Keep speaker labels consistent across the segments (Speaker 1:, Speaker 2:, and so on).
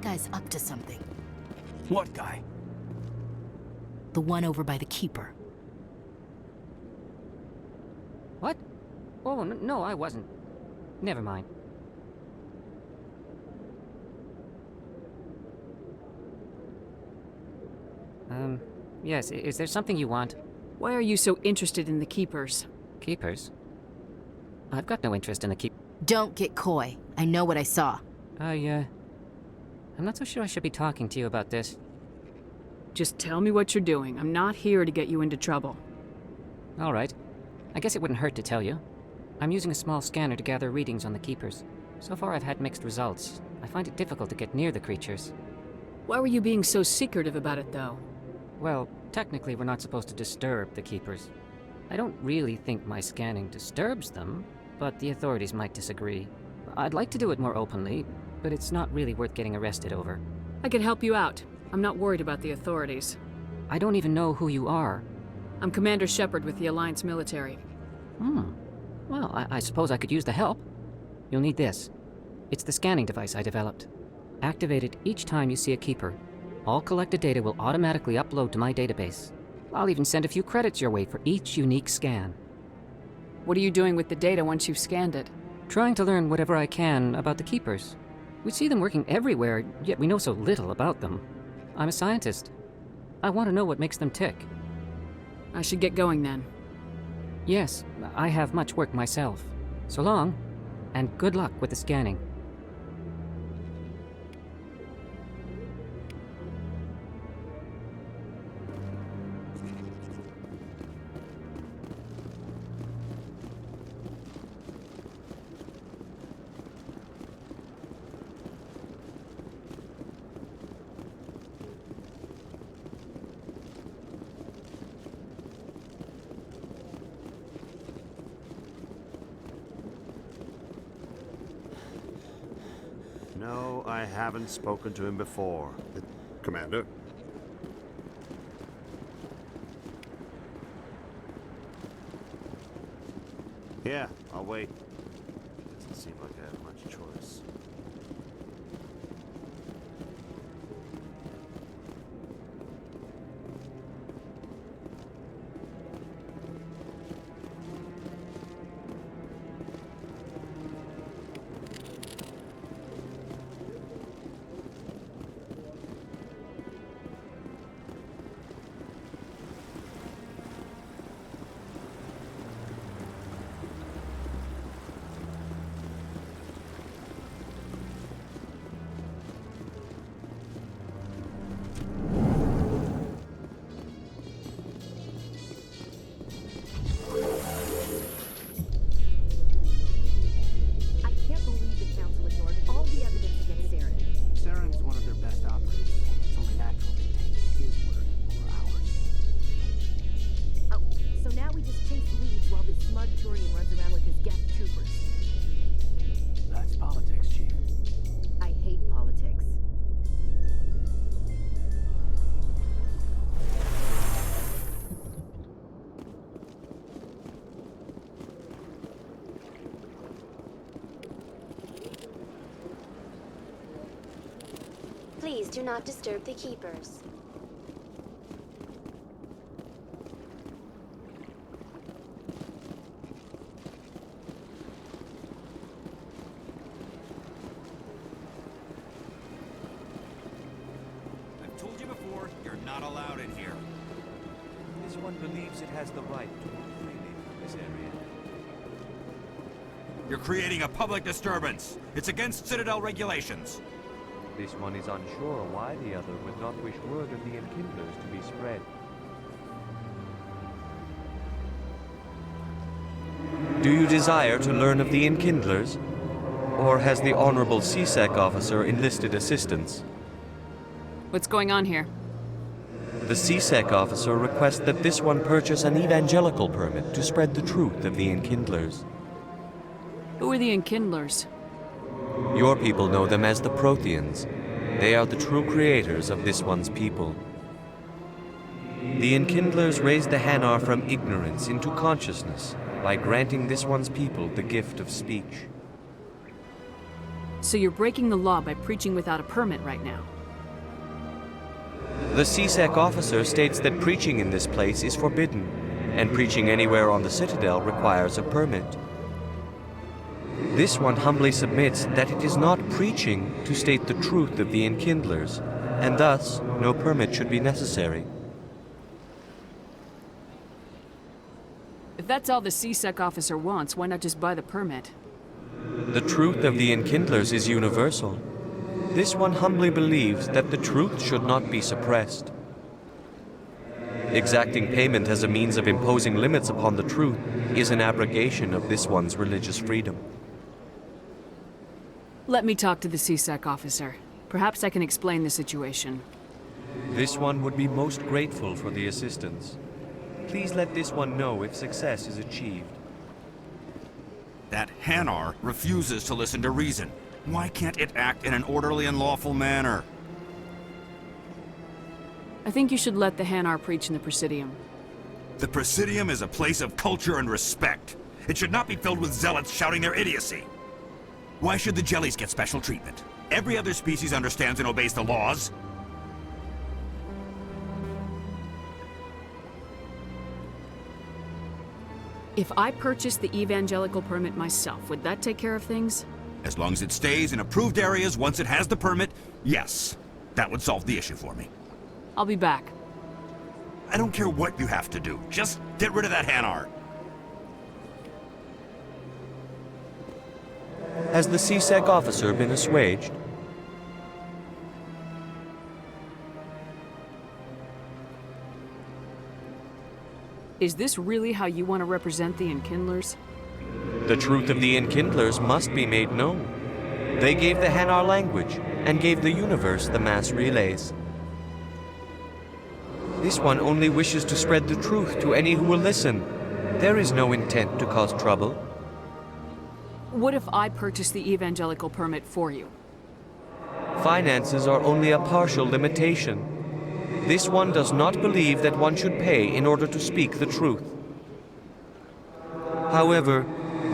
Speaker 1: guy's up to something.
Speaker 2: What guy?
Speaker 1: The one over by the Keeper.
Speaker 3: What? Oh, no, I wasn't. Never mind. Yes, is there something you want?
Speaker 4: Why are you so interested in the Keepers?
Speaker 3: Keepers? I've got no interest in the
Speaker 1: Don't get coy. I know what I saw.
Speaker 3: I'm not so sure I should be talking to you about this.
Speaker 4: Just tell me what you're doing. I'm not here to get you into trouble.
Speaker 3: All right. I guess it wouldn't hurt to tell you. I'm using a small scanner to gather readings on the Keepers. So far I've had mixed results. I find it difficult to get near the creatures.
Speaker 4: Why were you being so secretive about it, though?
Speaker 3: Well, technically we're not supposed to disturb the Keepers. I don't really think my scanning disturbs them, but the authorities might disagree. I'd like to do it more openly, but it's not really worth getting arrested over.
Speaker 4: I can help you out. I'm not worried about the authorities.
Speaker 3: I don't even know who you are.
Speaker 4: I'm Commander Shepard with the Alliance military.
Speaker 3: Well, I suppose I could use the help. You'll need this. It's the scanning device I developed. Activate it each time you see a Keeper. All collected data will automatically upload to my database. I'll even send a few credits your way for each unique scan.
Speaker 4: What are you doing with the data once you've scanned it?
Speaker 3: Trying to learn whatever I can about the Keepers. We see them working everywhere, yet we know so little about them. I'm a scientist. I want to know what makes them tick.
Speaker 4: I should get going then.
Speaker 3: Yes, I have much work myself. So long, and good luck with the scanning.
Speaker 5: No, I haven't spoken to him before. Commander? Yeah, I'll wait. Doesn't seem like I have much choice.
Speaker 6: Please do not disturb the Keepers.
Speaker 2: I've told you before, you're not allowed in here.
Speaker 7: This one believes it has the right to move freely through this area.
Speaker 2: You're creating a public disturbance. It's against Citadel regulations.
Speaker 7: This one is unsure why the other would not wish word of the Enkindlers to be spread. Do you desire to learn of the Enkindlers? Or has the Honorable CSEC officer enlisted assistance?
Speaker 4: What's going on here?
Speaker 7: The CSEC officer requests that this one purchase an evangelical permit to spread the truth of the Enkindlers.
Speaker 4: Who are the Enkindlers?
Speaker 7: Your people know them as the Protheans. They are the true creators of this one's people. The Enkindlers raised the Hanar from ignorance into consciousness by granting this one's people the gift of speech.
Speaker 4: So you're breaking the law by preaching without a permit right now.
Speaker 7: The CSEC officer states that preaching in this place is forbidden, and preaching anywhere on the Citadel requires a permit. This one humbly submits that it is not preaching to state the truth of the Enkindlers, and thus no permit should be necessary.
Speaker 4: If that's all the CSEC officer wants, why not just buy the permit?
Speaker 7: The truth of the Enkindlers is universal. This one humbly believes that the truth should not be suppressed. Exacting payment as a means of imposing limits upon the truth is an abrogation of this one's religious freedom.
Speaker 4: Let me talk to the CSEC officer. Perhaps I can explain the situation.
Speaker 7: This one would be most grateful for the assistance. Please let this one know if success is achieved.
Speaker 2: That Hanar refuses to listen to reason. Why can't it act in an orderly and lawful manner?
Speaker 4: I think you should let the Hanar preach in the Presidium.
Speaker 2: The Presidium is a place of culture and respect. It should not be filled with zealots shouting their idiocy. Why should the jellies get special treatment? Every other species understands and obeys the laws.
Speaker 4: If I purchased the evangelical permit myself, would that take care of things?
Speaker 2: As long as it stays in approved areas once it has the permit, yes. That would solve the issue for me.
Speaker 4: I'll be back.
Speaker 2: I don't care what you have to do. Just get rid of that Hanar.
Speaker 7: Has the CSEC officer been assuaged?
Speaker 4: Is this really how you want to represent the Enkindlers?
Speaker 7: The truth of the Enkindlers must be made known. They gave the Hanar language, and gave the universe the mass relays. This one only wishes to spread the truth to any who will listen. There is no intent to cause trouble.
Speaker 4: What if I purchase the evangelical permit for you?
Speaker 7: Finances are only a partial limitation. This one does not believe that one should pay in order to speak the truth. However,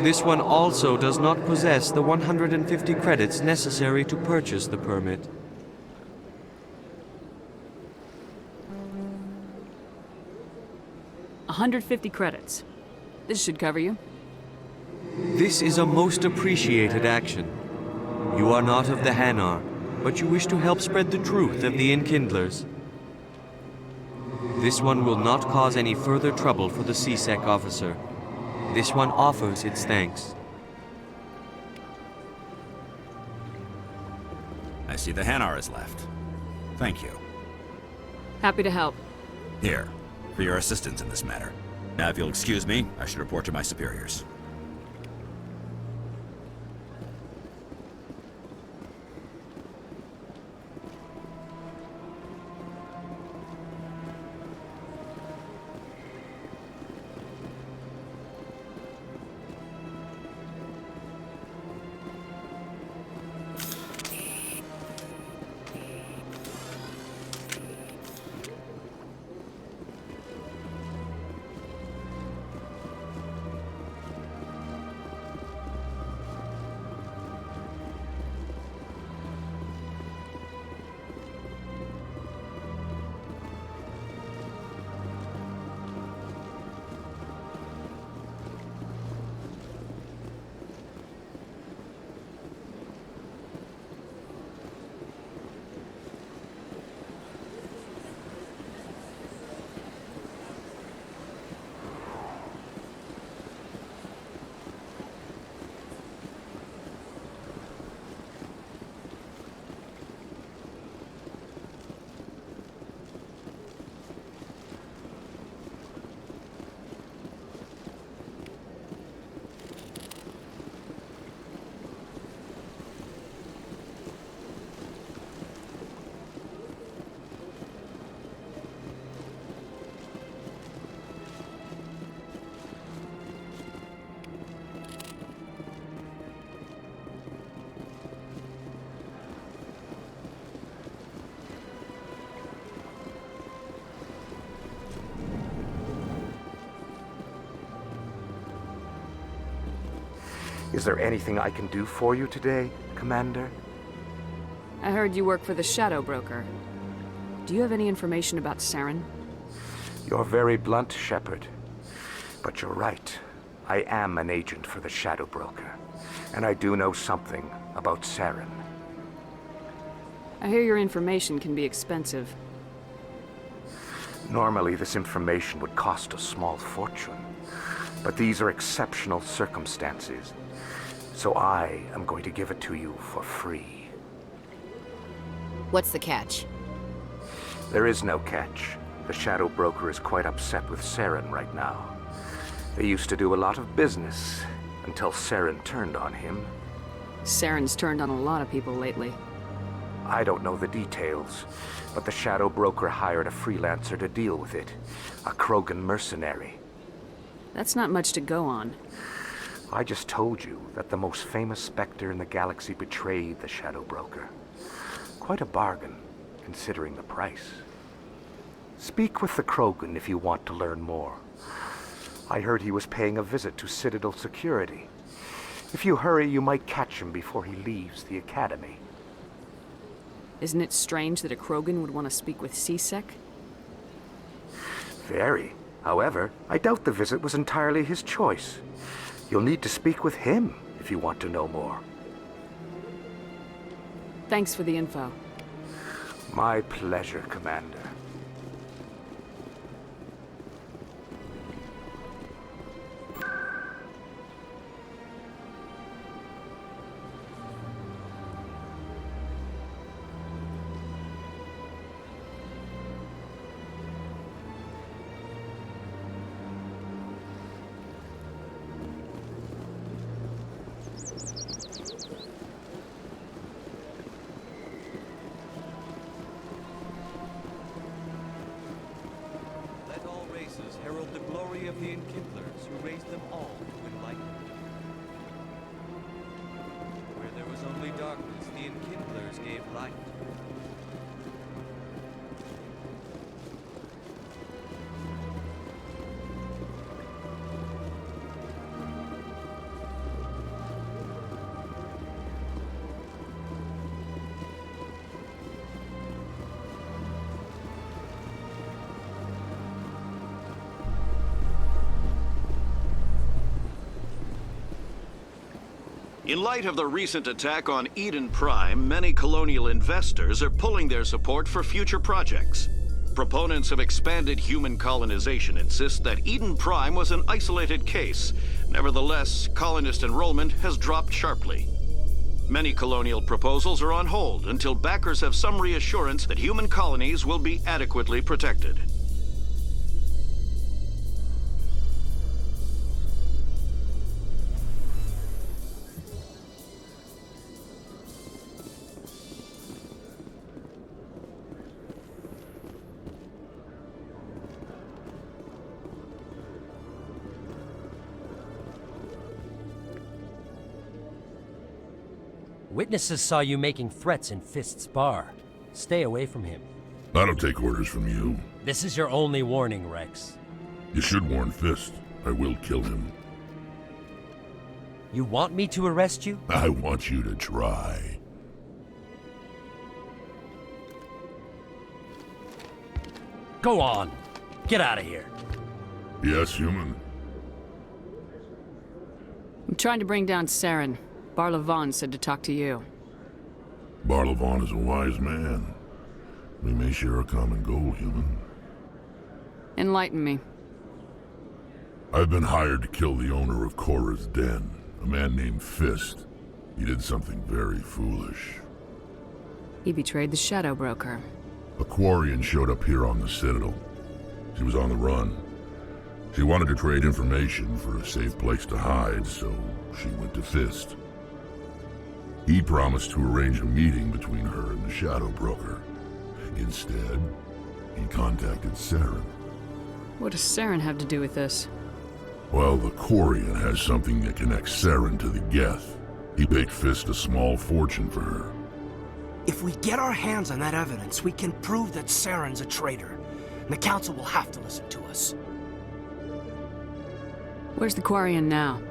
Speaker 7: this one also does not possess the 150 credits necessary to purchase the permit.
Speaker 4: $150 credits. This should cover you.
Speaker 7: This is a most appreciated action. You are not of the Hanar, but you wish to help spread the truth of the Enkindlers. This one will not cause any further trouble for the CSEC officer. This one offers its thanks.
Speaker 2: I see the Hanar is left. Thank you.
Speaker 4: Happy to help.
Speaker 2: Here, for your assistance in this matter. Now, if you'll excuse me, I should report to my superiors.
Speaker 8: Is there anything I can do for you today, Commander?
Speaker 4: I heard you work for the Shadow Broker. Do you have any information about Saren?
Speaker 8: You're very blunt, Shepard. But you're right. I am an agent for the Shadow Broker. And I do know something about Saren.
Speaker 4: I hear your information can be expensive.
Speaker 8: Normally, this information would cost a small fortune. But these are exceptional circumstances. So I am going to give it to you for free.
Speaker 1: What's the catch?
Speaker 8: There is no catch. The Shadow Broker is quite upset with Saren right now. They used to do a lot of business until Saren turned on him.
Speaker 4: Saren's turned on a lot of people lately.
Speaker 8: I don't know the details, but the Shadow Broker hired a freelancer to deal with it. A Krogan mercenary.
Speaker 4: That's not much to go on.
Speaker 8: I just told you that the most famous Spectre in the galaxy betrayed the Shadow Broker. Quite a bargain, considering the price. Speak with the Krogan if you want to learn more. I heard he was paying a visit to Citadel security. If you hurry, you might catch him before he leaves the Academy.
Speaker 4: Isn't it strange that a Krogan would want to speak with C-Sec?
Speaker 8: Very. However, I doubt the visit was entirely his choice. You'll need to speak with him if you want to know more.
Speaker 4: Thanks for the info.
Speaker 8: My pleasure, Commander.
Speaker 7: Let all races herald the glory of the Enkindlers who raised them all to enlightenment. Where there was only darkness, the Enkindlers gave light.
Speaker 9: In light of the recent attack on Eden Prime, many colonial investors are pulling their support for future projects. Proponents of expanded human colonization insist that Eden Prime was an isolated case. Nevertheless, colonist enrollment has dropped sharply. Many colonial proposals are on hold until backers have some reassurance that human colonies will be adequately protected.
Speaker 10: Witnesses saw you making threats in Fist's bar. Stay away from him.
Speaker 11: I don't take orders from you.
Speaker 10: This is your only warning, Rex.
Speaker 11: You should warn Fist. I will kill him.
Speaker 10: You want me to arrest you?
Speaker 11: I want you to try.
Speaker 10: Go on. Get out of here.
Speaker 11: Yes, human.
Speaker 4: I'm trying to bring down Saren. Barlavon said to talk to you.
Speaker 11: Barlavon is a wise man. We may share a common goal, human.
Speaker 4: Enlighten me.
Speaker 11: I've been hired to kill the owner of Korra's Den, a man named Fist. He did something very foolish.
Speaker 4: He betrayed the Shadow Broker.
Speaker 11: A Quarian showed up here on the Citadel. She was on the run. She wanted to trade information for a safe place to hide, so she went to Fist. He promised to arrange a meeting between her and the Shadow Broker. Instead, he contacted Saren.
Speaker 4: What does Saren have to do with this?
Speaker 11: Well, the Quarian has something that connects Saren to the Geth. He paid Fist a small fortune for her.
Speaker 12: If we get our hands on that evidence, we can prove that Saren's a traitor. And the Council will have to listen to us.
Speaker 4: Where's the Quarian now?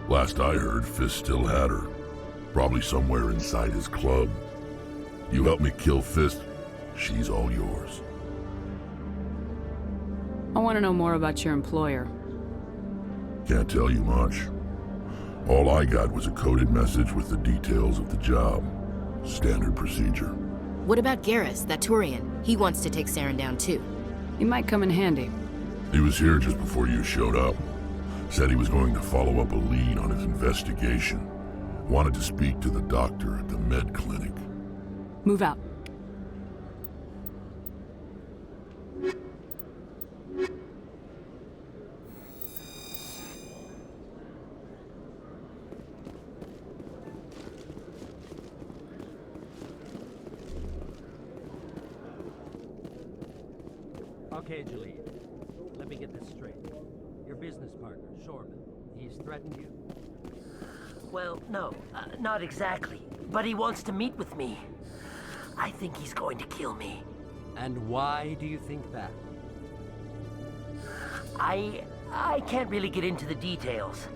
Speaker 11: Last I heard, Fist still had her. Probably somewhere inside his club. You help me kill Fist, she's all yours.
Speaker 4: I want to know more about your employer.
Speaker 11: Can't tell you much. All I got was a coded message with the details of the job. Standard procedure.
Speaker 1: What about Garrus, that Turian? He wants to take Saren down too.
Speaker 4: He might come in handy.
Speaker 11: He was here just before you showed up. Said he was going to follow up a lead on his investigation. Wanted to speak to the doctor at the med clinic.
Speaker 4: Move out.
Speaker 10: Okay, Julie. Let me get this straight. Your business partner, Shorman, he's threatened you?
Speaker 13: Well, no, not exactly. But he wants to meet with me. I think he's going to kill me.
Speaker 10: And why do you think that?
Speaker 13: I can't really get into the details.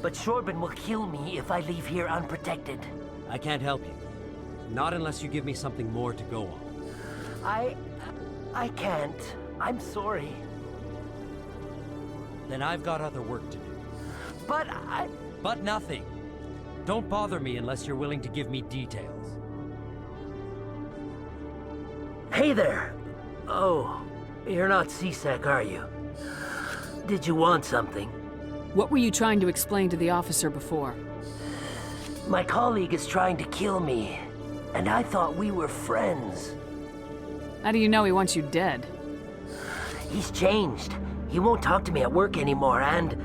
Speaker 13: But Shorban will kill me if I leave here unprotected.
Speaker 10: I can't help you. Not unless you give me something more to go on.
Speaker 13: I can't. I'm sorry.
Speaker 10: Then I've got other work to do.
Speaker 13: But
Speaker 10: But nothing. Don't bother me unless you're willing to give me details.
Speaker 13: Hey there! Oh, you're not C-Sec, are you? Did you want something?
Speaker 4: What were you trying to explain to the officer before?
Speaker 13: My colleague is trying to kill me, and I thought we were friends.
Speaker 4: How do you know he wants you dead?
Speaker 13: He's changed. He won't talk to me at work anymore, and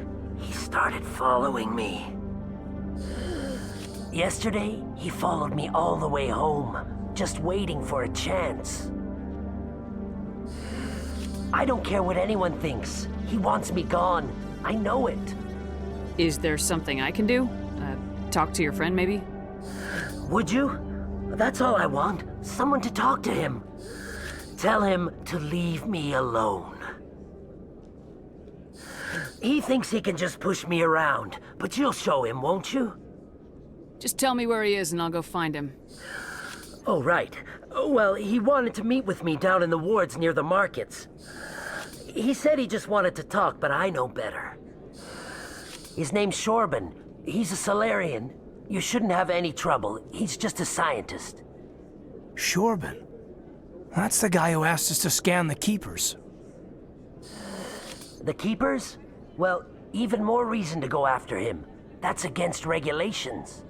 Speaker 13: he started following me. Yesterday, he followed me all the way home, just waiting for a chance. I don't care what anyone thinks. He wants me gone. I know it.
Speaker 4: Is there something I can do? Talk to your friend, maybe?
Speaker 13: Would you? That's all I want. Someone to talk to him. Tell him to leave me alone. He thinks he can just push me around, but you'll show him, won't you?
Speaker 4: Just tell me where he is and I'll go find him.
Speaker 13: Oh, right. Well, he wanted to meet with me down in the wards near the markets. He said he just wanted to talk, but I know better. His name's Shorban. He's a Solarian. You shouldn't have any trouble. He's just a scientist.
Speaker 12: Shorban? That's the guy who asked us to scan the Keepers.
Speaker 13: The Keepers? Well, even more reason to go after him. That's against regulations.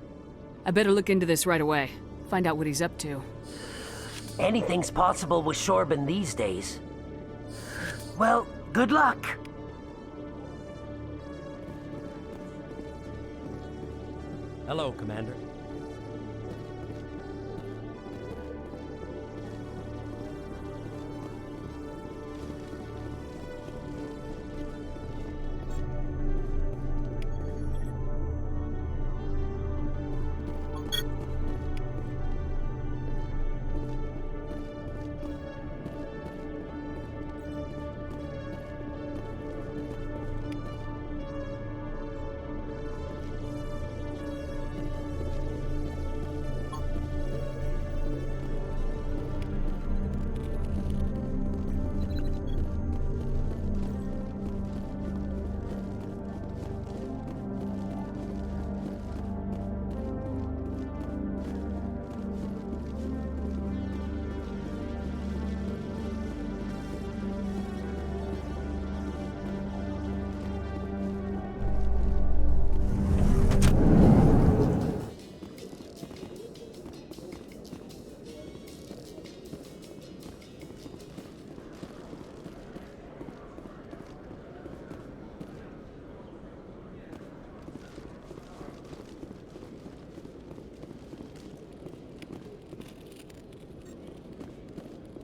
Speaker 4: I better look into this right away. Find out what he's up to.
Speaker 13: Anything's possible with Shorban these days. Well, good luck.
Speaker 10: Hello, Commander.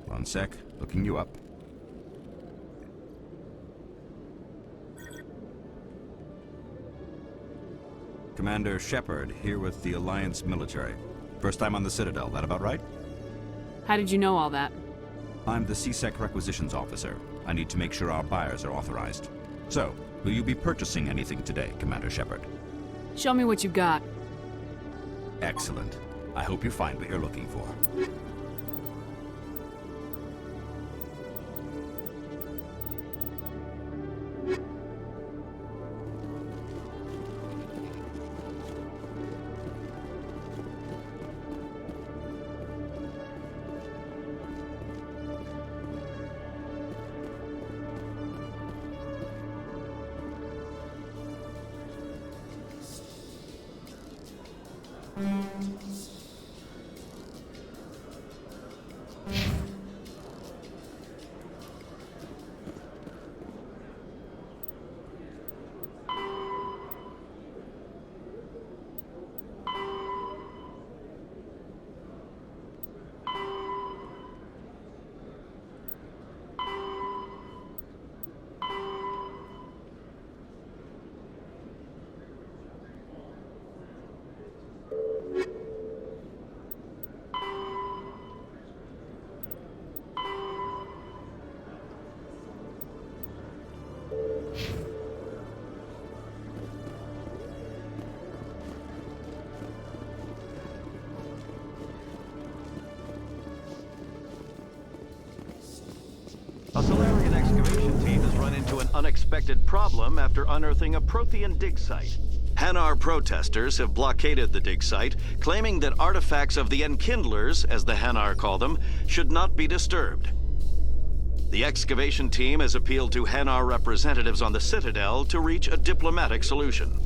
Speaker 2: One sec, looking you up. Commander Shepard, here with the Alliance military. First time on the Citadel, that about right?
Speaker 4: How did you know all that?
Speaker 2: I'm the C-Sec requisitions officer. I need to make sure our buyers are authorized. So, will you be purchasing anything today, Commander Shepard?
Speaker 4: Show me what you got.
Speaker 2: Excellent. I hope you find what you're looking for.
Speaker 9: A Solarian excavation team has run into an unexpected problem after unearthing a Prothean dig site. Hanar protesters have blockaded the dig site, claiming that artifacts of the Enkindlers, as the Hanar call them, should not be disturbed. The excavation team has appealed to Hanar representatives on the Citadel to reach a diplomatic solution.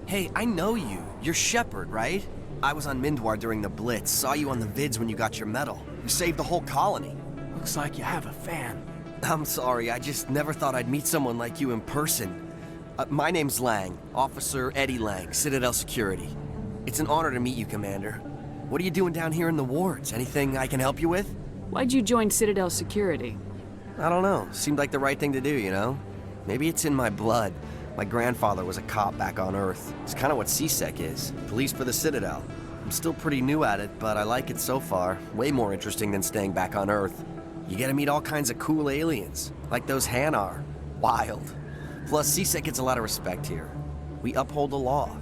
Speaker 14: Hey, I know you. You're Shepard, right? I was on Mindwar during the Blitz. Saw you on the vids when you got your medal. You saved the whole colony.
Speaker 12: Looks like you have a fan.
Speaker 14: I'm sorry, I just never thought I'd meet someone like you in person. My name's Lang, Officer Eddie Lang, Citadel Security. It's an honor to meet you, Commander. What are you doing down here in the wards? Anything I can help you with?
Speaker 4: Why'd you join Citadel Security?
Speaker 14: I don't know. Seemed like the right thing to do, you know? Maybe it's in my blood. My grandfather was a cop back on Earth. It's kind of what CSEC is. Police for the Citadel. I'm still pretty new at it, but I like it so far. Way more interesting than staying back on Earth. You get to meet all kinds of cool aliens, like those Hanar. Wild. Plus, CSEC gets a lot of respect here. We uphold the law.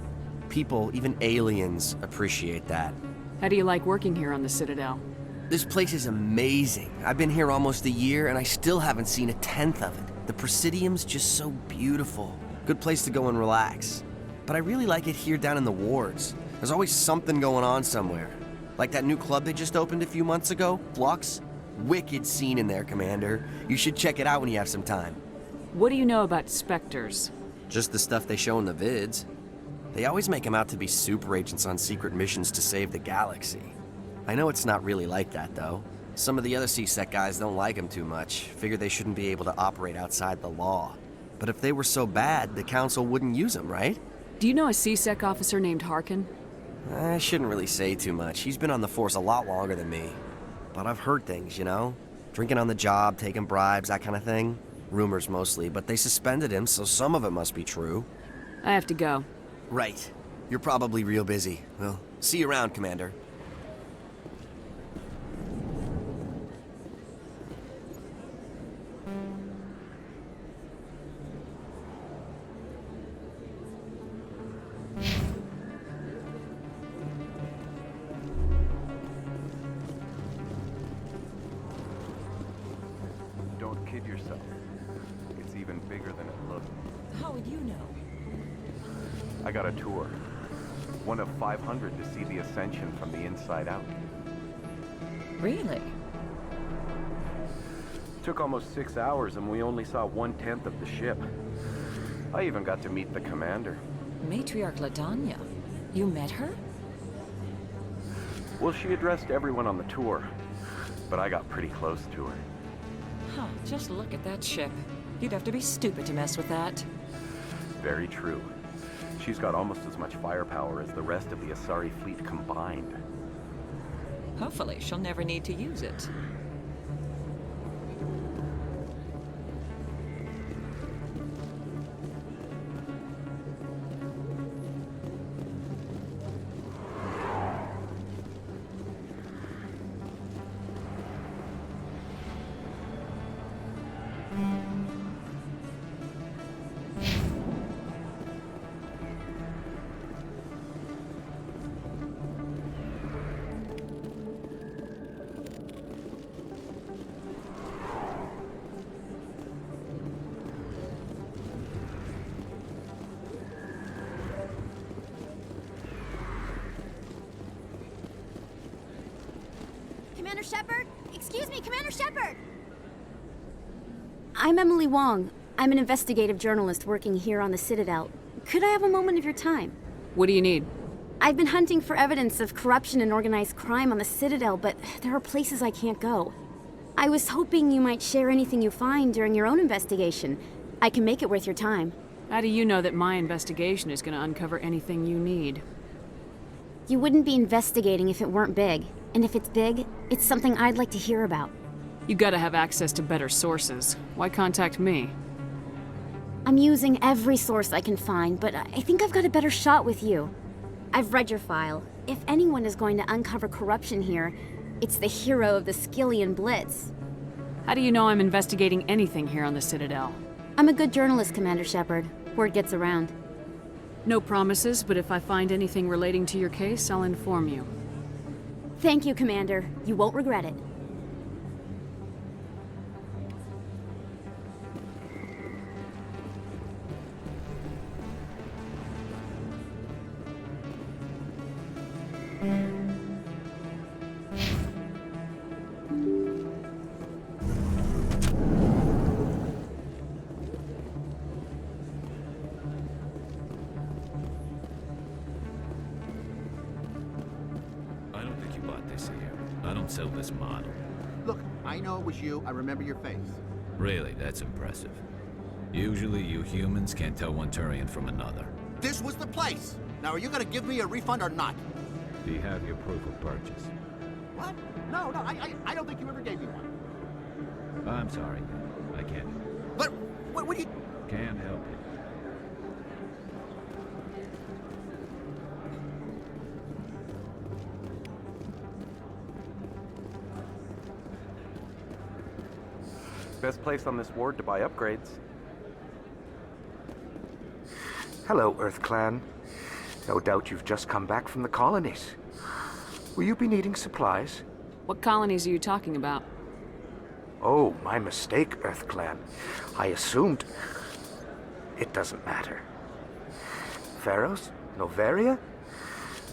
Speaker 14: People, even aliens, appreciate that.
Speaker 4: How do you like working here on the Citadel?
Speaker 14: This place is amazing. I've been here almost a year, and I still haven't seen a tenth of it. The Presidium's just so beautiful. Good place to go and relax. But I really like it here down in the wards. There's always something going on somewhere. Like that new club they just opened a few months ago, Flux. Wicked scene in there, Commander. You should check it out when you have some time.
Speaker 4: What do you know about Spectres?
Speaker 14: Just the stuff they show in the vids. They always make them out to be super agents on secret missions to save the galaxy. I know it's not really like that, though. Some of the other CSEC guys don't like them too much. Figure they shouldn't be able to operate outside the law. But if they were so bad, the Council wouldn't use them, right?
Speaker 4: Do you know a CSEC officer named Harkin?
Speaker 14: I shouldn't really say too much. He's been on the force a lot longer than me. But I've heard things, you know? Drinking on the job, taking bribes, that kind of thing. Rumors mostly, but they suspended him, so some of it must be true.
Speaker 4: I have to go.
Speaker 14: Right. You're probably real busy. Well, see you around, Commander.
Speaker 8: Don't kid yourself. It's even bigger than it looks.
Speaker 15: How would you know?
Speaker 8: I got a tour. One of 500 to see the Ascension from the inside out.
Speaker 15: Really?
Speaker 8: Took almost 6 hours and we only saw 1/10 of the ship. I even got to meet the commander.
Speaker 15: Matriarch Ladanya. You met her?
Speaker 8: Well, she addressed everyone on the tour, but I got pretty close to her.
Speaker 15: Huh, just look at that ship. You'd have to be stupid to mess with that.
Speaker 8: Very true. She's got almost as much firepower as the rest of the Asari fleet combined.
Speaker 15: Hopefully, she'll never need to use it.
Speaker 16: Commander Shepard? Excuse me, Commander Shepard!
Speaker 17: I'm Emily Wong. I'm an investigative journalist working here on the Citadel. Could I have a moment of your time?
Speaker 4: What do you need?
Speaker 17: I've been hunting for evidence of corruption and organized crime on the Citadel, but there are places I can't go. I was hoping you might share anything you find during your own investigation. I can make it worth your time.
Speaker 4: How do you know that my investigation is going to uncover anything you need?
Speaker 17: You wouldn't be investigating if it weren't big. And if it's big, it's something I'd like to hear about.
Speaker 4: You gotta have access to better sources. Why contact me?
Speaker 17: I'm using every source I can find, but I think I've got a better shot with you. I've read your file. If anyone is going to uncover corruption here, it's the hero of the Skillian Blitz.
Speaker 4: How do you know I'm investigating anything here on the Citadel?
Speaker 17: I'm a good journalist, Commander Shepard. Word gets around.
Speaker 4: No promises, but if I find anything relating to your case, I'll inform you.
Speaker 17: Thank you, Commander. You won't regret it.
Speaker 18: I don't think you bought this here. I don't sell this model.
Speaker 19: Look, I know it was you. I remember your face.
Speaker 18: Really, that's impressive. Usually you humans can't tell one Turian from another.
Speaker 19: This was the place. Now, are you gonna give me a refund or not?
Speaker 18: Do you have your proof of purchase?
Speaker 19: What? No, I don't think you ever gave me one.
Speaker 18: I'm sorry. I can't.
Speaker 19: But what do you...
Speaker 18: Can't help you.
Speaker 8: Best place on this ward to buy upgrades. Hello, Earth Clan. No doubt you've just come back from the colonies. Will you be needing supplies?
Speaker 4: What colonies are you talking about?
Speaker 8: Oh, my mistake, Earth Clan. I assumed... It doesn't matter. Pharaohs? Noveria?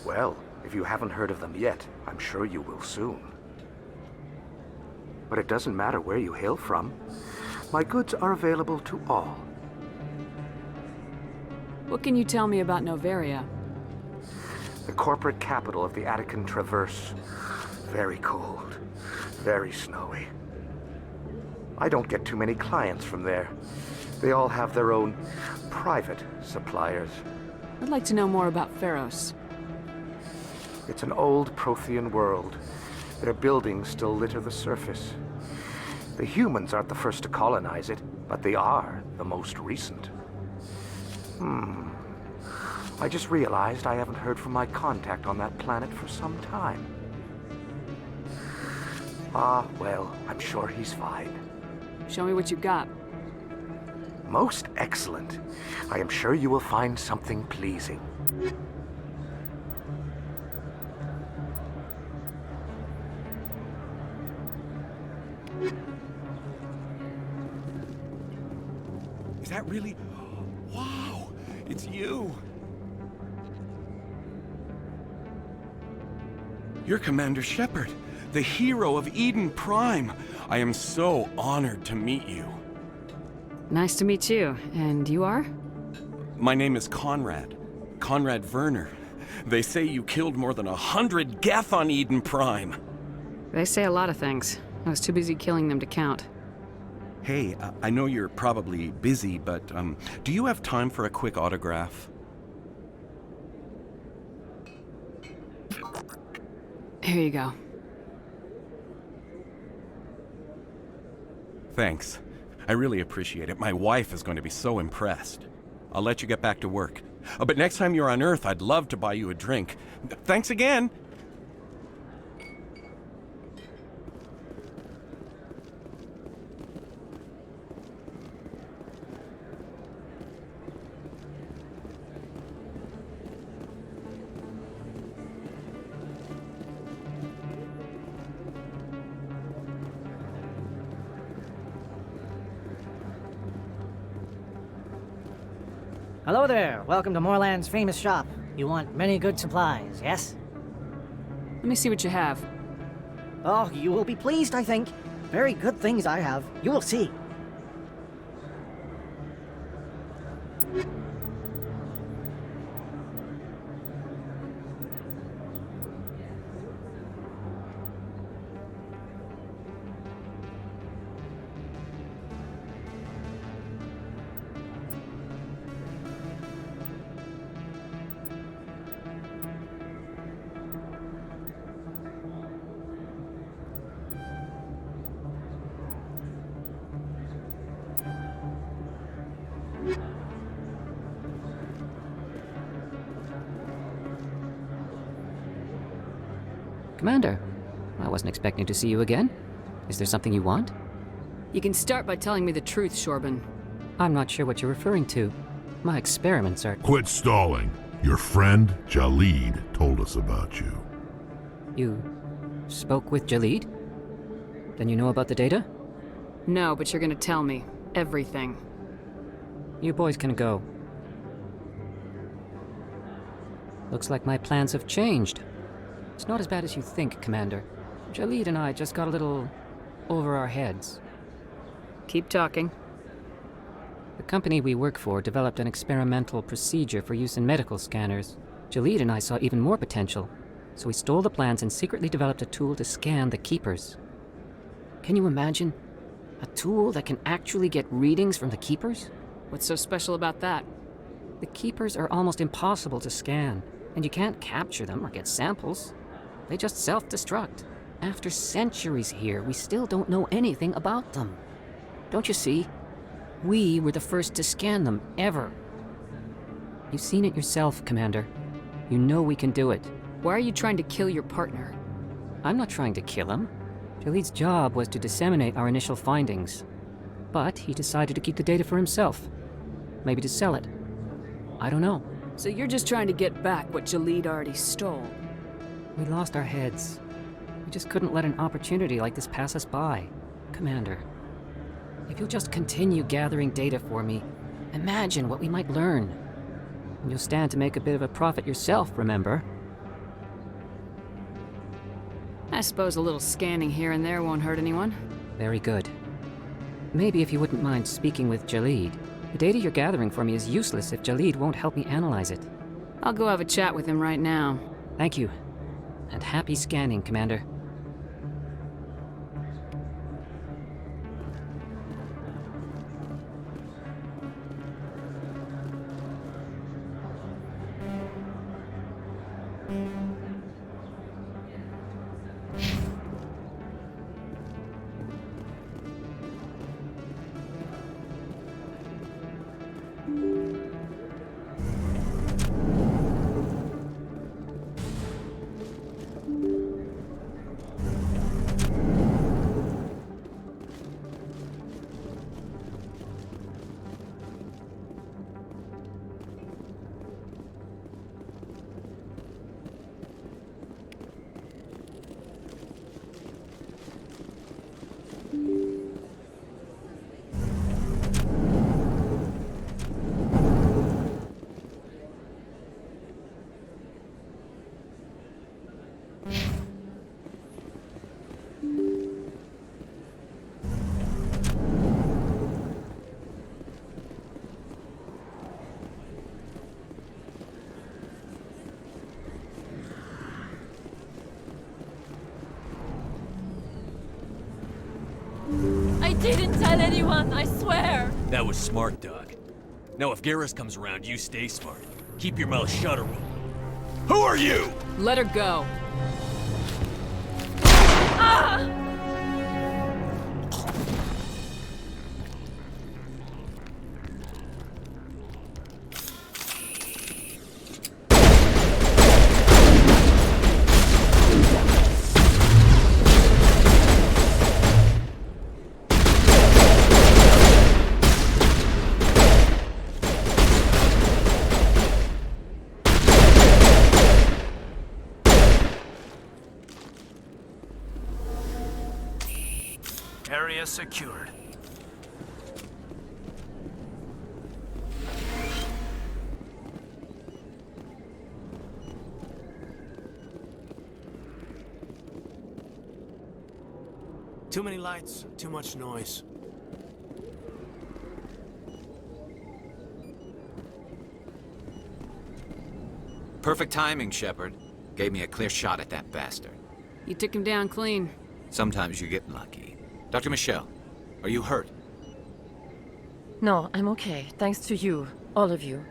Speaker 8: Well, if you haven't heard of them yet, I'm sure you will soon. But it doesn't matter where you hail from. My goods are available to all.
Speaker 4: What can you tell me about Noveria?
Speaker 8: The corporate capital of the Attican Traverse. Very cold. Very snowy. I don't get too many clients from there. They all have their own private suppliers.
Speaker 4: I'd like to know more about Pharos.
Speaker 8: It's an old Prothean world. Their buildings still litter the surface. The humans aren't the first to colonize it, but they are the most recent. I just realized I haven't heard from my contact on that planet for some time. Ah, well, I'm sure he's fine.
Speaker 4: Show me what you got.
Speaker 8: Most excellent. I am sure you will find something pleasing.
Speaker 20: Is that really... Wow! It's you! You're Commander Shepard, the hero of Eden Prime. I am so honored to meet you.
Speaker 4: Nice to meet you. And you are?
Speaker 20: My name is Conrad. Conrad Werner. They say you killed more than 100 Geth on Eden Prime.
Speaker 4: They say a lot of things. I was too busy killing them to count.
Speaker 20: Hey, I know you're probably busy, but do you have time for a quick autograph?
Speaker 4: Here you go.
Speaker 20: Thanks. I really appreciate it. My wife is going to be so impressed. I'll let you get back to work. But next time you're on Earth, I'd love to buy you a drink. Thanks again!
Speaker 21: Hello there. Welcome to Moorland's famous shop. You want many good supplies, yes?
Speaker 4: Let me see what you have.
Speaker 21: Oh, you will be pleased, I think. Very good things I have. You will see.
Speaker 3: Commander, I wasn't expecting to see you again. Is there something you want?
Speaker 4: You can start by telling me the truth, Shorban.
Speaker 3: I'm not sure what you're referring to. My experiments are...
Speaker 11: Quit stalling. Your friend, Jalid, told us about you.
Speaker 3: You spoke with Jalid? Then you know about the data?
Speaker 4: No, but you're gonna tell me. Everything.
Speaker 3: You boys can go. Looks like my plans have changed. It's not as bad as you think, Commander. Jalid and I just got a little over our heads.
Speaker 4: Keep talking.
Speaker 3: The company we work for developed an experimental procedure for use in medical scanners. Jalid and I saw even more potential, so we stole the plans and secretly developed a tool to scan the Keepers. Can you imagine? A tool that can actually get readings from the Keepers?
Speaker 4: What's so special about that?
Speaker 3: The Keepers are almost impossible to scan, and you can't capture them or get samples. They just self-destruct. After centuries here, we still don't know anything about them. Don't you see? We were the first to scan them, ever. You've seen it yourself, Commander. You know we can do it.
Speaker 4: Why are you trying to kill your partner?
Speaker 3: I'm not trying to kill him. Jalid's job was to disseminate our initial findings. But he decided to keep the data for himself. Maybe to sell it. I don't know.
Speaker 4: So you're just trying to get back what Jalid already stole?
Speaker 3: We lost our heads. We just couldn't let an opportunity like this pass us by. Commander, if you'll just continue gathering data for me, imagine what we might learn. And you'll stand to make a bit of a profit yourself, remember?
Speaker 4: I suppose a little scanning here and there won't hurt anyone.
Speaker 3: Very good. Maybe if you wouldn't mind speaking with Jalid. The data you're gathering for me is useless if Jalid won't help me analyze it.
Speaker 4: I'll go have a chat with him right now.
Speaker 3: Thank you. And happy scanning, Commander.
Speaker 22: I didn't tell anyone, I swear!
Speaker 18: That was smart, Doc. Now if Garrus comes around, you stay smart. Keep your mouth shut or we'll... Who are you?
Speaker 4: Let her go.
Speaker 22: Ah!
Speaker 12: Area secured. Too many lights, too much noise.
Speaker 5: Perfect timing, Shepard. Gave me a clear shot at that bastard.
Speaker 4: You took him down clean.
Speaker 5: Sometimes you get lucky. Dr. Michelle, are you hurt?
Speaker 22: No, I'm okay. Thanks to you. All of you.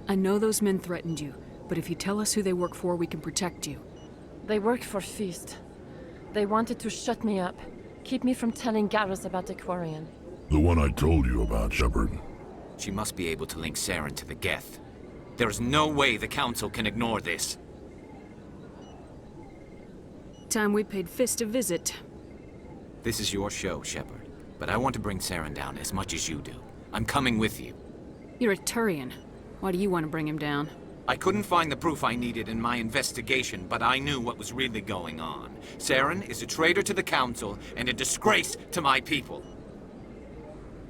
Speaker 4: I know those men threatened you, but if you tell us who they work for, we can protect you.
Speaker 22: They work for Feast. They wanted to shut me up. Keep me from telling Garrus about the Quarian.
Speaker 11: The one I told you about, Shepard.
Speaker 5: She must be able to link Saren to the Geth. There's no way the Council can ignore this.
Speaker 4: Time we paid Fist a visit.
Speaker 5: This is your show, Shepard. But I want to bring Saren down as much as you do. I'm coming with you.
Speaker 4: You're a Turian. Why do you want to bring him down?
Speaker 5: I couldn't find the proof I needed in my investigation, but I knew what was really going on. Saren is a traitor to the Council and a disgrace to my people.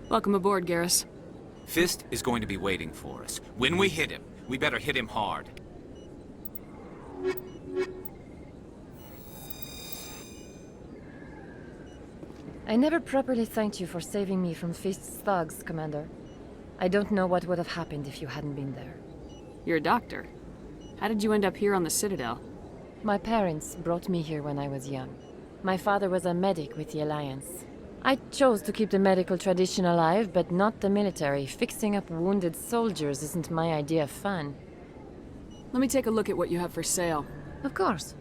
Speaker 4: Welcome aboard, Garrus.
Speaker 5: Fist is going to be waiting for us. When we hit him, we better hit him hard.
Speaker 22: I never properly thanked you for saving me from Feast's thugs, Commander. I don't know what would have happened if you hadn't been there.
Speaker 4: You're a doctor. How did you end up here on the Citadel?
Speaker 22: My parents brought me here when I was young. My father was a medic with the Alliance. I chose to keep the medical tradition alive, but not the military. Fixing up wounded soldiers isn't my idea of fun.
Speaker 4: Let me take a look at what you have for sale.
Speaker 22: Of course.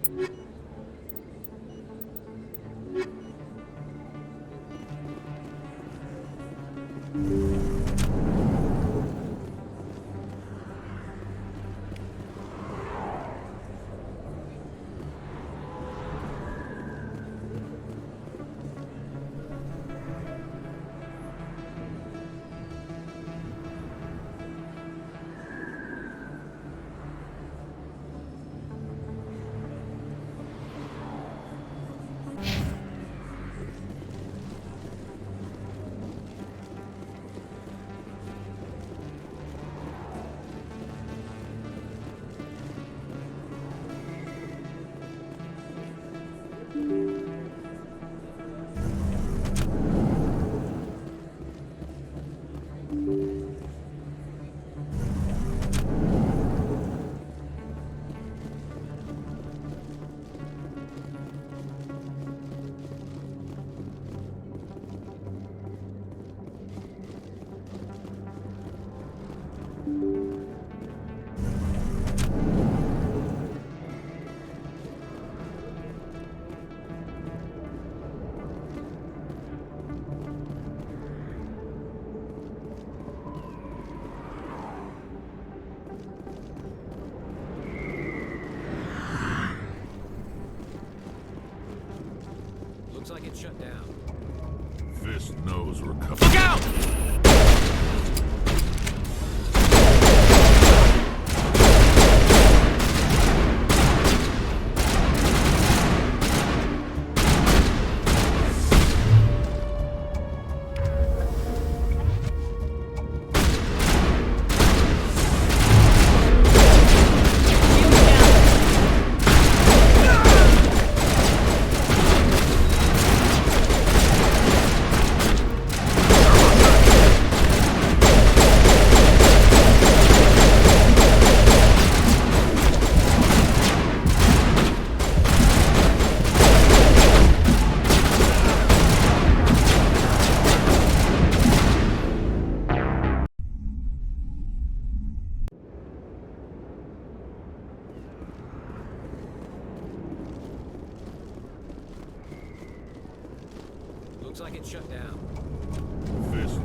Speaker 18: Looks like it's shut down.
Speaker 11: Fist knows we're coming.
Speaker 5: Look out!
Speaker 18: Looks like it's shut down.
Speaker 11: Fist.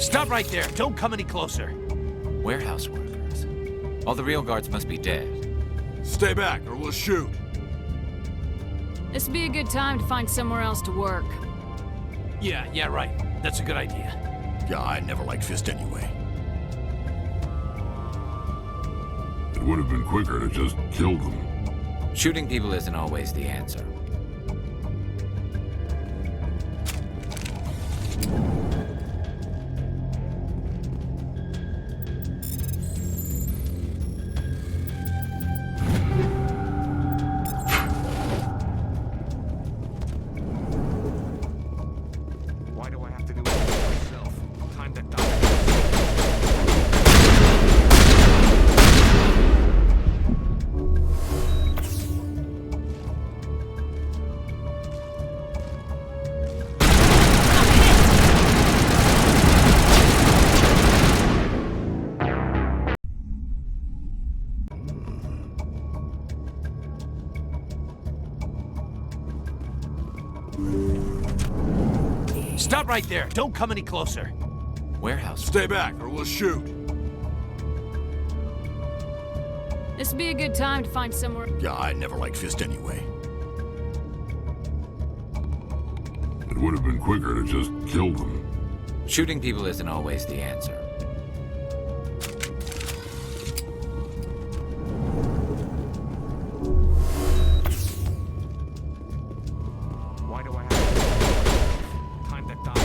Speaker 5: Stop right there. Don't come any closer. Warehouse workers. All the real guards must be dead.
Speaker 6: Stay back, or we'll shoot.
Speaker 4: This would be a good time to find somewhere else to work.
Speaker 5: Yeah, right. That's a good idea.
Speaker 6: Yeah, I never liked Fist anyway.
Speaker 11: It would have been quicker to just kill them.
Speaker 5: Shooting people isn't always the answer.
Speaker 8: Why do I have to do it myself? Time to die.
Speaker 5: Stop right there. Don't come any closer. Warehouse.
Speaker 6: Stay back, or we'll shoot.
Speaker 4: This would be a good time to find somewhere.
Speaker 6: Yeah, I never liked Fist anyway.
Speaker 11: It would have been quicker to just kill them.
Speaker 5: Shooting people isn't always the answer.
Speaker 8: Why do I have to do it? Time to die.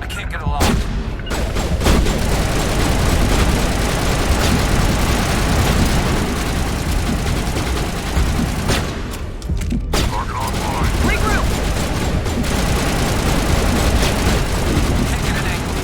Speaker 5: I can't get along.
Speaker 11: Target online.
Speaker 5: Regroup! Can't get an angle.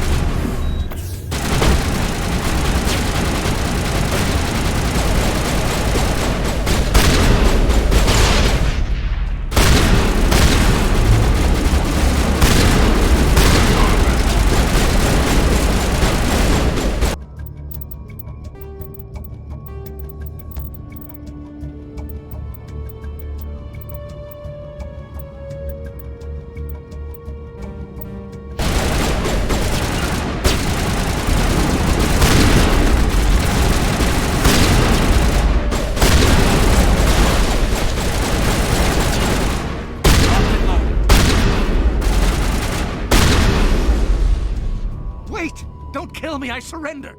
Speaker 12: Wait! Don't kill me, I surrender!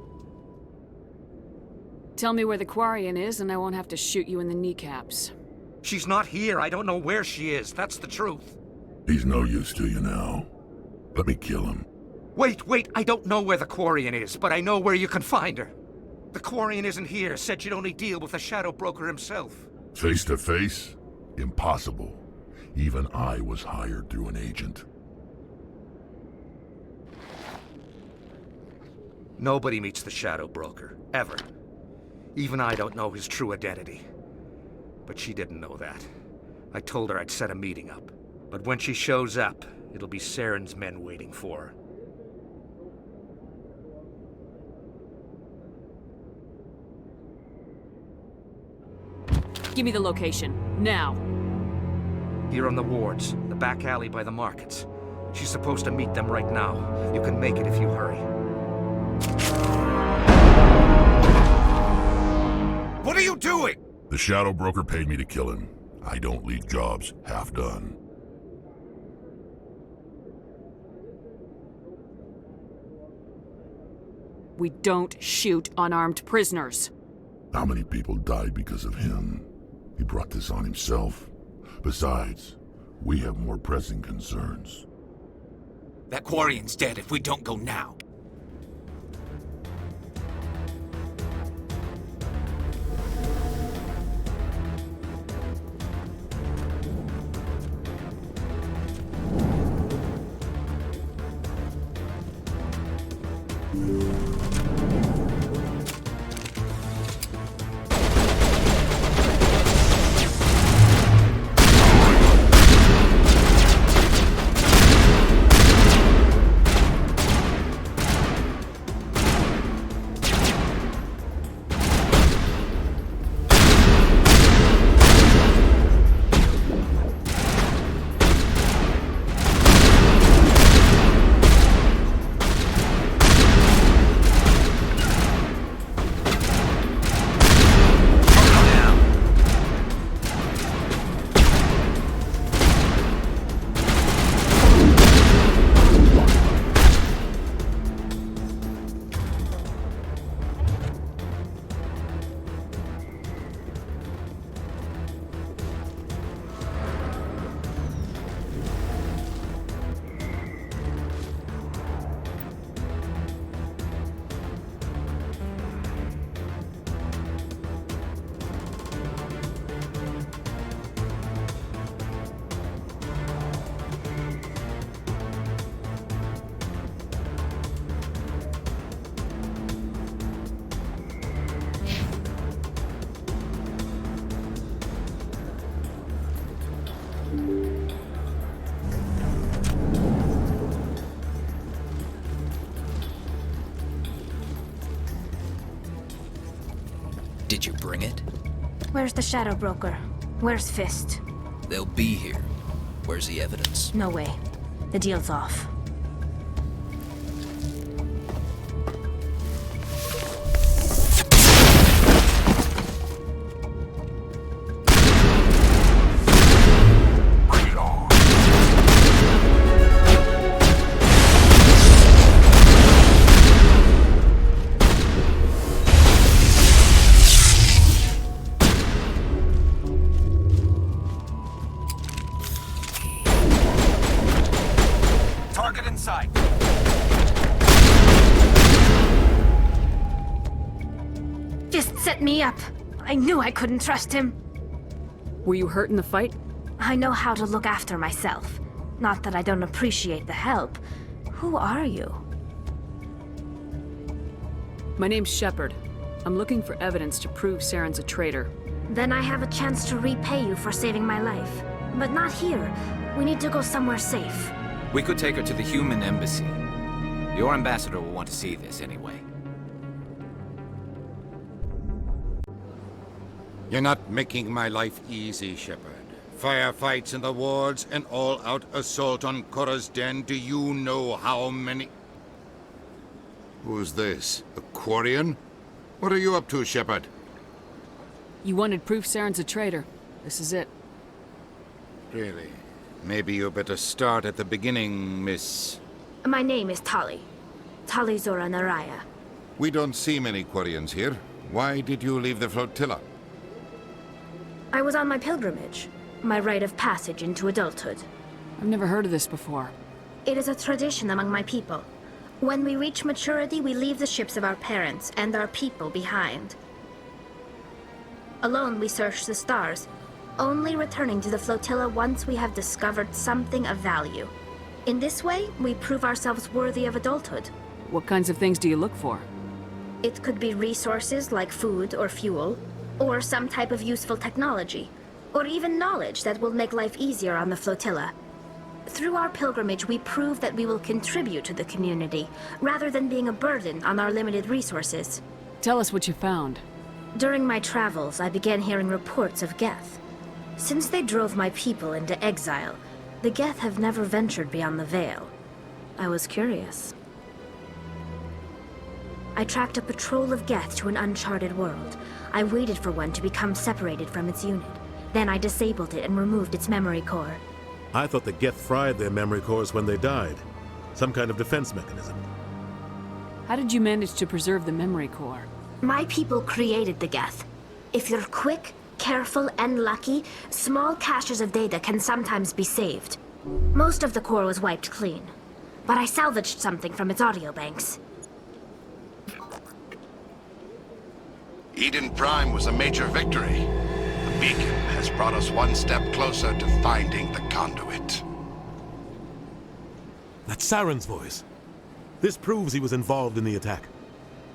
Speaker 4: Tell me where the Quarian is, and I won't have to shoot you in the kneecaps.
Speaker 12: She's not here. I don't know where she is. That's the truth.
Speaker 11: He's no use to you now. Let me kill him.
Speaker 12: Wait! I don't know where the Quarian is, but I know where you can find her. The Quarian isn't here. Said she'd only deal with the Shadow Broker himself.
Speaker 11: Face to face? Impossible. Even I was hired through an agent.
Speaker 12: Nobody meets the Shadow Broker. Ever. Even I don't know his true identity. But she didn't know that. I told her I'd set a meeting up. But when she shows up, it'll be Saren's men waiting for her.
Speaker 4: Give me the location. Now.
Speaker 12: Here on the wards, the back alley by the markets. She's supposed to meet them right now. You can make it if you hurry.
Speaker 2: What are you doing?
Speaker 11: The Shadow Broker paid me to kill him. I don't leave jobs half done.
Speaker 4: We don't shoot unarmed prisoners.
Speaker 11: How many people died because of him? He brought this on himself. Besides, we have more pressing concerns.
Speaker 5: That Quarian's dead if we don't go now.
Speaker 1: Did you bring it?
Speaker 16: Where's the Shadow Broker? Where's Fist?
Speaker 1: They'll be here. Where's the evidence?
Speaker 16: No way. The deal's off.
Speaker 5: Target in sight.
Speaker 16: Fist set me up. I knew I couldn't trust him.
Speaker 4: Were you hurt in the fight?
Speaker 16: I know how to look after myself. Not that I don't appreciate the help. Who are you?
Speaker 4: My name's Shepard. I'm looking for evidence to prove Saren's a traitor.
Speaker 16: Then I have a chance to repay you for saving my life. But not here. We need to go somewhere safe.
Speaker 5: We could take her to the human embassy. Your ambassador will want to see this anyway.
Speaker 7: You're not making my life easy, Shepard. Firefights in the wards, an all-out assault on Korra's den. Do you know how many... Who's this? A Quarian? What are you up to, Shepard?
Speaker 4: You wanted proof Saren's a traitor. This is it.
Speaker 7: Really? Maybe you better start at the beginning, Miss...
Speaker 16: My name is Tali. Tali Zora Naraya.
Speaker 7: We don't see many Quarians here. Why did you leave the flotilla?
Speaker 16: I was on my pilgrimage. My rite of passage into adulthood.
Speaker 4: I've never heard of this before.
Speaker 16: It is a tradition among my people. When we reach maturity, we leave the ships of our parents and our people behind. Alone, we search the stars, only returning to the flotilla once we have discovered something of value. In this way, we prove ourselves worthy of adulthood.
Speaker 4: What kinds of things do you look for?
Speaker 16: It could be resources like food or fuel, or some type of useful technology, or even knowledge that will make life easier on the flotilla. Through our pilgrimage, we prove that we will contribute to the community, rather than being a burden on our limited resources.
Speaker 4: Tell us what you found.
Speaker 16: During my travels, I began hearing reports of Geth. Since they drove my people into exile, the Geth have never ventured beyond the Veil. I was curious. I tracked a patrol of Geth to an uncharted world. I waited for one to become separated from its unit. Then I disabled it and removed its memory core.
Speaker 23: I thought the Geth fried their memory cores when they died. Some kind of defense mechanism.
Speaker 4: How did you manage to preserve the memory core?
Speaker 16: My people created the Geth. If you're quick, careful, and lucky, small caches of data can sometimes be saved. Most of the core was wiped clean, but I salvaged something from its audio banks.
Speaker 24: Eden Prime was a major victory. The beacon has brought us one step closer to finding the conduit.
Speaker 23: That's Saren's voice. This proves he was involved in the attack.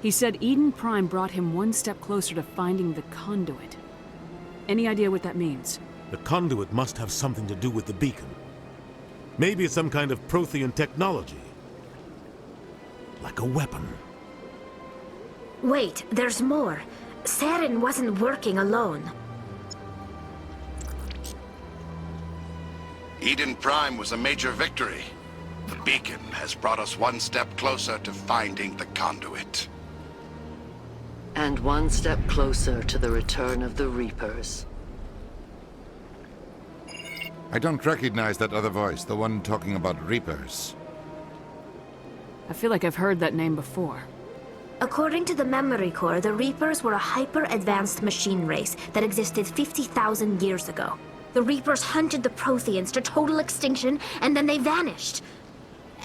Speaker 4: He said Eden Prime brought him one step closer to finding the conduit. Any idea what that means?
Speaker 23: The conduit must have something to do with the beacon. Maybe it's some kind of Prothean technology. Like a weapon.
Speaker 16: Wait, there's more. Saren wasn't working alone.
Speaker 24: Eden Prime was a major victory. The beacon has brought us one step closer to finding the conduit.
Speaker 25: And one step closer to the return of the Reapers.
Speaker 7: I don't recognize that other voice, the one talking about Reapers.
Speaker 4: I feel like I've heard that name before.
Speaker 16: According to the memory core, the Reapers were a hyper-advanced machine race that existed 50,000 years ago. The Reapers hunted the Protheans to total extinction, and then they vanished.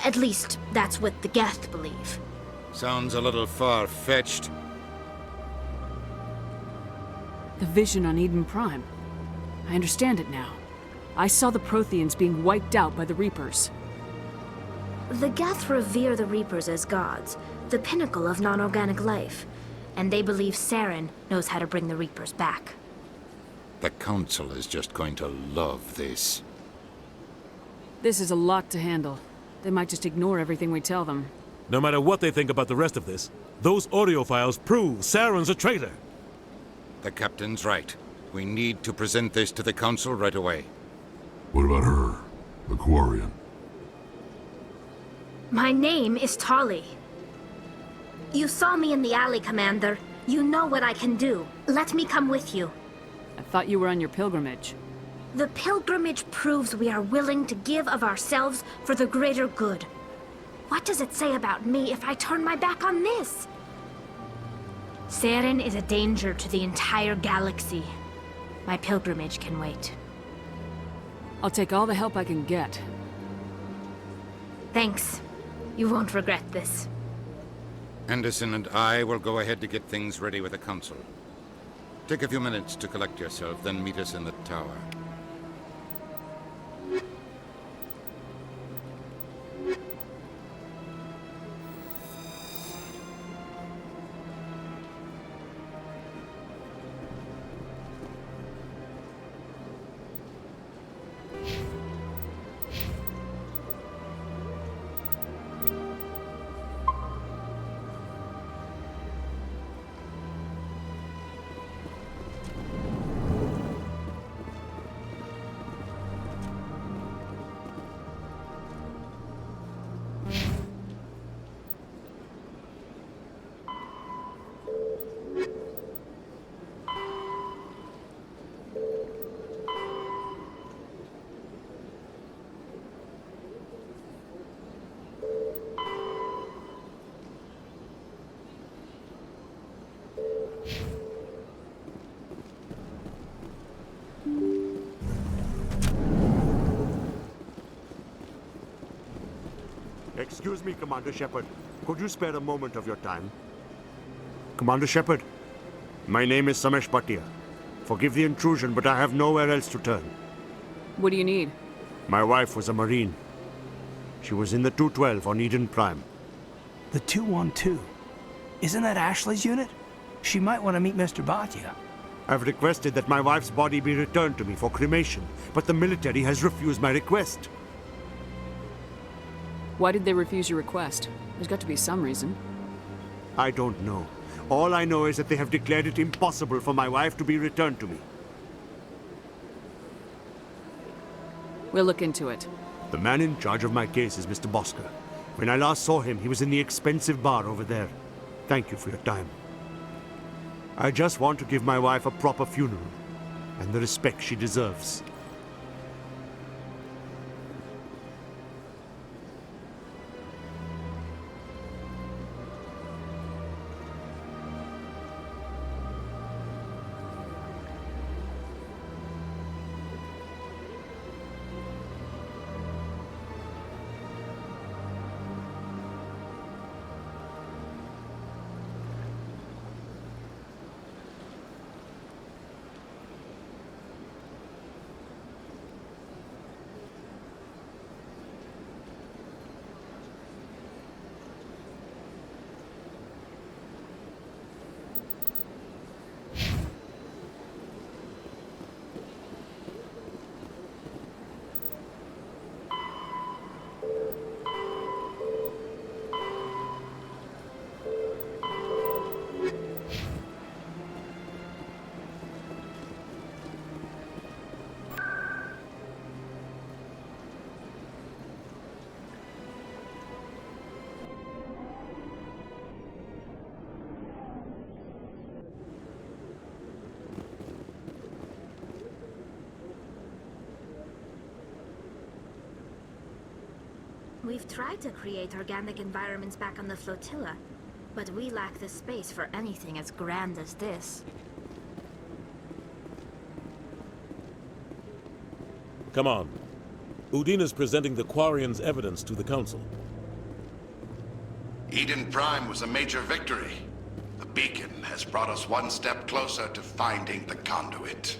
Speaker 16: At least, that's what the Geth believe.
Speaker 7: Sounds a little far-fetched.
Speaker 4: The vision on Eden Prime. I understand it now. I saw the Protheans being wiped out by the Reapers.
Speaker 16: The Geth revere the Reapers as gods, the pinnacle of non-organic life, and they believe Saren knows how to bring the Reapers back.
Speaker 7: The Council is just going to love this.
Speaker 4: This is a lot to handle. They might just ignore everything we tell them.
Speaker 23: No matter what they think about the rest of this, those audio files prove Saren's a traitor.
Speaker 7: The captain's right. We need to present this to the Council right away.
Speaker 11: What about her? The Quarian?
Speaker 16: My name is Tolly. You saw me in the alley, Commander. You know what I can do. Let me come with you.
Speaker 4: I thought you were on your pilgrimage.
Speaker 16: The pilgrimage proves we are willing to give of ourselves for the greater good. What does it say about me if I turn my back on this? Saren is a danger to the entire galaxy. My pilgrimage can wait.
Speaker 4: I'll take all the help I can get.
Speaker 16: Thanks. You won't regret this.
Speaker 7: Anderson and I will go ahead to get things ready with the Council. Take a few minutes to collect yourself, then meet us in the tower.
Speaker 9: Excuse me, Commander Shepard. Could you spare a moment of your time? Commander Shepard, my name is Samesh Bhatia. Forgive the intrusion, but I have nowhere else to turn.
Speaker 4: What do you need?
Speaker 9: My wife was a Marine. She was in the 212 on Eden Prime.
Speaker 10: The 212? Isn't that Ashley's unit? She might want to meet Mr. Bhatia.
Speaker 9: I've requested that my wife's body be returned to me for cremation, but the military has refused my request.
Speaker 4: Why did they refuse your request? There's got to be some reason.
Speaker 9: I don't know. All I know is that they have declared it impossible for my wife to be returned to me.
Speaker 4: We'll look into it.
Speaker 9: The man in charge of my case is Mr. Bosker. When I last saw him, he was in the expensive bar over there. Thank you for your time. I just want to give my wife a proper funeral, and the respect she deserves.
Speaker 16: We've tried to create organic environments back on the flotilla, but we lack the space for anything as grand as this.
Speaker 23: Come on. Udine is presenting the Quarian's evidence to the Council.
Speaker 24: Eden Prime was a major victory. The beacon has brought us one step closer to finding the conduit.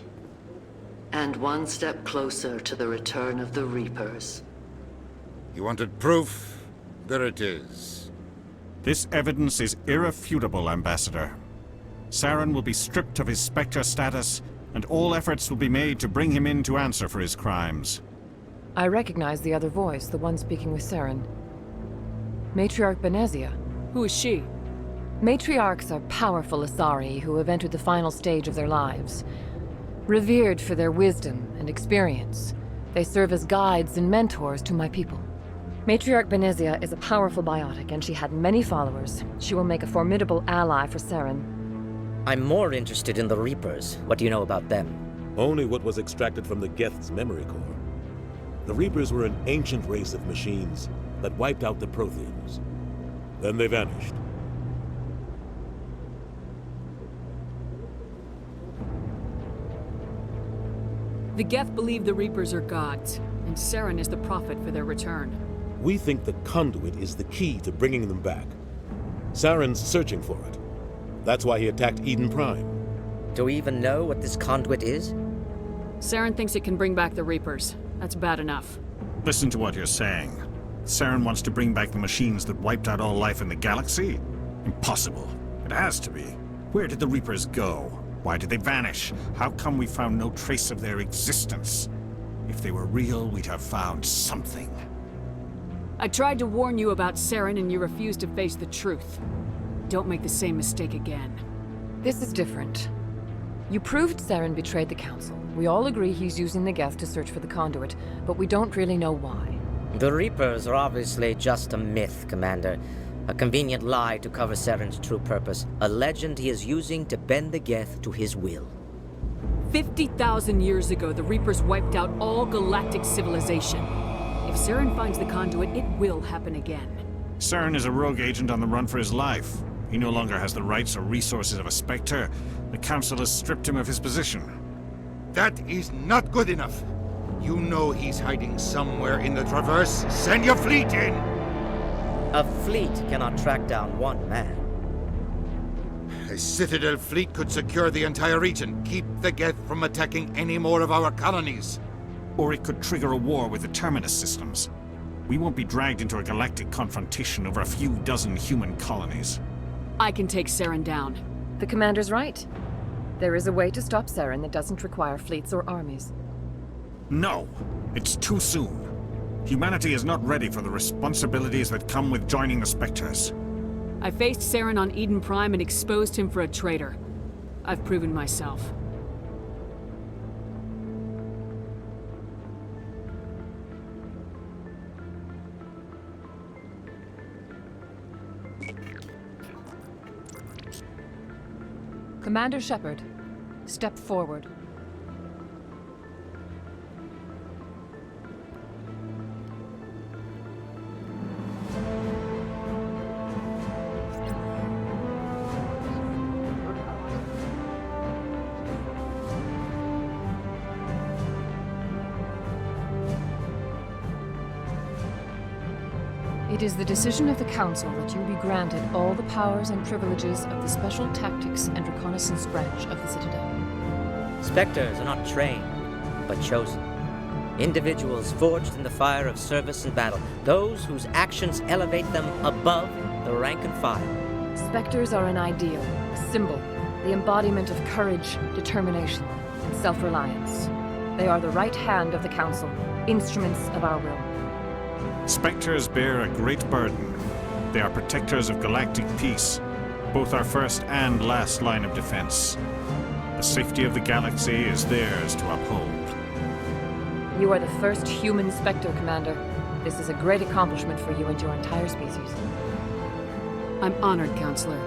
Speaker 25: And one step closer to the return of the Reapers.
Speaker 7: You wanted proof? There it is.
Speaker 13: This evidence is irrefutable, Ambassador. Saren will be stripped of his Spectre status, and all efforts will be made to bring him in to answer for his crimes.
Speaker 22: I recognize the other voice, the one speaking with Saren. Matriarch Benezia.
Speaker 4: Who is she?
Speaker 22: Matriarchs are powerful Asari who have entered the final stage of their lives. Revered for their wisdom and experience, they serve as guides and mentors to my people. Matriarch Benezia is a powerful biotic, and she had many followers. She will make a formidable ally for Saren.
Speaker 14: I'm more interested in the Reapers. What do you know about them?
Speaker 23: Only what was extracted from the Geth's memory core. The Reapers were an ancient race of machines that wiped out the Protheans. Then they vanished.
Speaker 4: The Geth believe the Reapers are gods, and Saren is the prophet for their return.
Speaker 23: We think the conduit is the key to bringing them back. Saren's searching for it. That's why he attacked Eden Prime.
Speaker 14: Do we even know what this conduit is?
Speaker 4: Saren thinks it can bring back the Reapers. That's bad enough.
Speaker 13: Listen to what you're saying. Saren wants to bring back the machines that wiped out all life in the galaxy? Impossible. It has to be. Where did the Reapers go? Why did they vanish? How come we found no trace of their existence? If they were real, we'd have found something.
Speaker 4: I tried to warn you about Saren and you refused to face the truth. Don't make the same mistake again.
Speaker 22: This is different. You proved Saren betrayed the Council. We all agree he's using the Geth to search for the conduit, but we don't really know why.
Speaker 14: The Reapers are obviously just a myth, Commander. A convenient lie to cover Saren's true purpose. A legend he is using to bend the Geth to his will.
Speaker 4: 50,000 years ago, the Reapers wiped out all galactic civilization. If Saren finds the conduit, it will happen again.
Speaker 13: Saren is a rogue agent on the run for his life. He no longer has the rights or resources of a Spectre. The Council has stripped him of his position.
Speaker 7: That is not good enough. You know he's hiding somewhere in the Traverse. Send your fleet in!
Speaker 14: A fleet cannot track down one man.
Speaker 7: A Citadel fleet could secure the entire region, keep the Geth from attacking any more of our colonies.
Speaker 13: Or it could trigger a war with the Terminus systems. We won't be dragged into a galactic confrontation over a few dozen human colonies.
Speaker 4: I can take Saren down.
Speaker 22: The Commander's right. There is a way to stop Saren that doesn't require fleets or armies.
Speaker 13: No! It's too soon. Humanity is not ready for the responsibilities that come with joining the Spectres.
Speaker 4: I faced Saren on Eden Prime and exposed him for a traitor. I've proven myself.
Speaker 22: Commander Shepard, step forward. It is the decision of the Council that you be granted all the powers and privileges of the Special Tactics and Reconnaissance branch of the Citadel.
Speaker 14: Spectres are not trained, but chosen. Individuals forged in the fire of service and battle. Those whose actions elevate them above the rank and file.
Speaker 22: Spectres are an ideal, a symbol, the embodiment of courage, determination, and self-reliance. They are the right hand of the Council, instruments of our will.
Speaker 13: Spectres bear a great burden. They are protectors of galactic peace, both our first and last line of defense. The safety of the galaxy is theirs to uphold.
Speaker 22: You are the first human Spectre, Commander. This is a great accomplishment for you and your entire species.
Speaker 4: I'm honored, Counselor.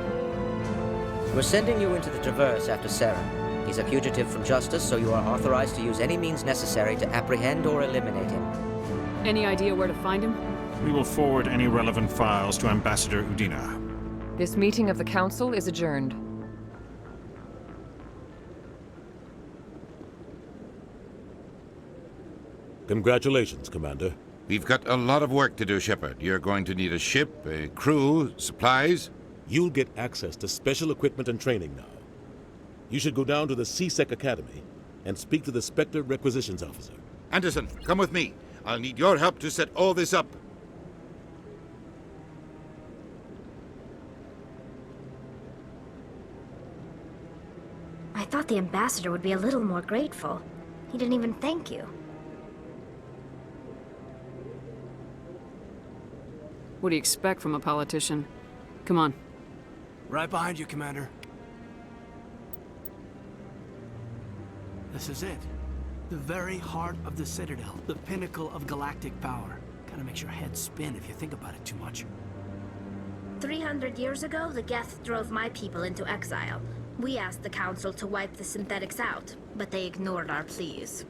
Speaker 14: We're sending you into the Traverse after Saren. He's a fugitive from justice, so you are authorized to use any means necessary to apprehend or eliminate him.
Speaker 4: Any idea where to find him?
Speaker 13: We will forward any relevant files to Ambassador Udina.
Speaker 22: This meeting of the Council is adjourned.
Speaker 23: Congratulations, Commander.
Speaker 7: We've got a lot of work to do, Shepard. You're going to need a ship, a crew, supplies.
Speaker 23: You'll get access to special equipment and training now. You should go down to the C-Sec Academy and speak to the Spectre Requisitions Officer.
Speaker 7: Anderson, come with me. I'll need your help to set all this up.
Speaker 16: I thought the ambassador would be a little more grateful. He didn't even thank you.
Speaker 4: What do you expect from a politician? Come on.
Speaker 10: Right behind you, Commander. This is it. The very heart of the Citadel. The pinnacle of galactic power. Kinda makes your head spin if you think about it too much.
Speaker 16: 300 years ago, the Geth drove my people into exile. We asked the Council to wipe the synthetics out, but they ignored our pleas.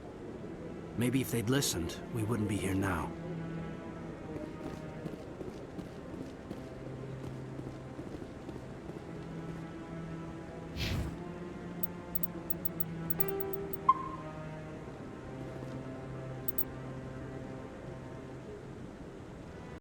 Speaker 10: Maybe if they'd listened, we wouldn't be here now.